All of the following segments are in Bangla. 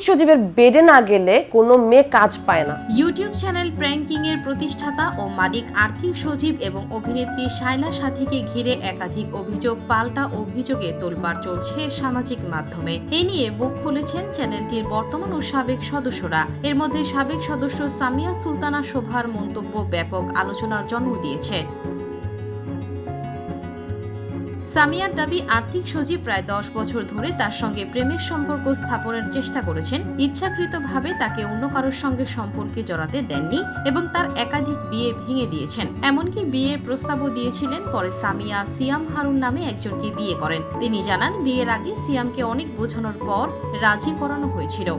সচিবের বেডে না গেলে কোনো মেয়ে কাজ পায় না। ইউটিউব চ্যানেল প্র্যাঙ্কিং এর প্রতিষ্ঠাতা ও মালিক আর্থিক সচিব এবং অভিনেত্রী শায়লা সাথীকে ঘিরে একাধিক অভিযোগ, পাল্টা অভিযোগে তোলপাড় চলছে সামাজিক মাধ্যমে। এ নিয়ে মুখ খুলেছেন চ্যানেলটির বর্তমান ও সাবেক সদস্যরা। এর মধ্যে সাবেক সদস্য সামিয়া সুলতানা শোভার মন্তব্য ব্যাপক আলোচনার জন্ম দিয়েছে। সামিয়ার দাবি, আর্থিক সচিব প্রায় 10 বছর ধরে তার সঙ্গে প্রেমের সম্পর্ক স্থাপনের চেষ্টা করেছেন, ইচ্ছাকৃতভাবে তাকে অন্য কারোর সঙ্গে সম্পর্কে জড়াতে দেননি এবং তার একাধিক বিয়ে ভেঙে দিয়েছেন। এমনকি বিয়ের প্রস্তাবও দিয়েছিলেন। পরে সামিয়া সিয়াম হারুন নামে একজনকে বিয়ে করেন। তিনি জানান, বিয়ের আগে সিয়ামকে অনেক বোঝানোর পর রাজি করানো হয়েছিল।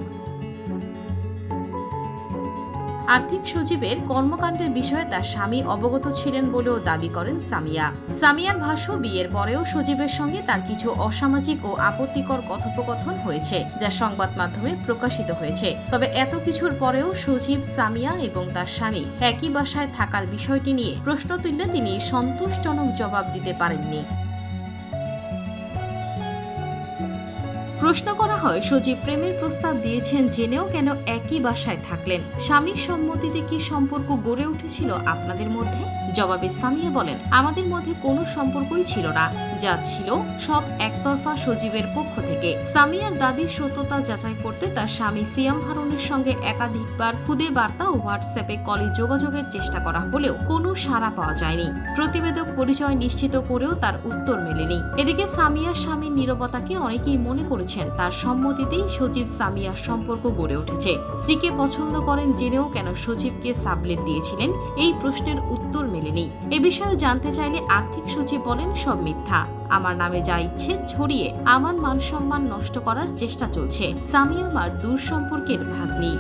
আর্থিক সচিবের কর্মকাণ্ডের বিষয়ে তার স্বামী অবগত ছিলেন বলেও দাবি করেন সামিয়া। সামিয়ার ভাষ্য, বিয়ের পরেও সচিবের সঙ্গে তার কিছু অসামাজিক ও আপত্তিকর কথোপকথন হয়েছে, যা সংবাদ মাধ্যমে প্রকাশিত হয়েছে। তবে এত কিছুর পরেও সচিব, সামিয়া এবং তার স্বামী একই বাসায় থাকার বিষয়টি নিয়ে প্রশ্ন তুললে তিনি সন্তোষজনক জবাব দিতে পারেননি। প্রশ্ন করা হয়, সচিব প্রেমের প্রস্তাব দিয়েছেন জেনেও কেন একই বাসায় থাকলেন? স্বামীর সম্মতিতে কি সম্পর্ক গড়ে উঠেছিল আপনাদের মধ্যে? জবাবে সামিয়া বলেন, আমাদের মধ্যে কোনো সম্পর্কই ছিল না, যা ছিল সব একতরফা সচিবের পক্ষ থেকে। সামিয়ার দাবির সত্যতা যাচাই করতে তার স্বামী সিয়াম হারুনের সঙ্গে একাধিকবার খুদে বার্তা ও হোয়াটসঅ্যাপে কলে যোগাযোগের চেষ্টা করা হলেও কোনো সাড়া পাওয়া যায়নি। প্রতিবেদক পরিচয় নিশ্চিত করেও তার উত্তর মেলেনি। এদিকে সামিয়ার স্বামীর নীরবতাকে অনেকেই মনে করেছেন তার সম্মতিতেই সচিব সামিয়ার সম্পর্ক গড়ে উঠেছে। স্ত্রীকে পছন্দ করেন জেনেও কেন সচিবকে সাবলেট দিয়েছিলেন, এই প্রশ্নের উত্তর মেলেনি। এ বিষয়ে জানতে চাইলে আর্থিক সচিব বলেন, সব মিথ্যা। আমার নামে যা ইচ্ছে ছড়িয়ে আমার মান সম্মান নষ্ট করার চেষ্টা চলছে। সামিয়া আমার দূর সম্পর্কের ভাগ্নি।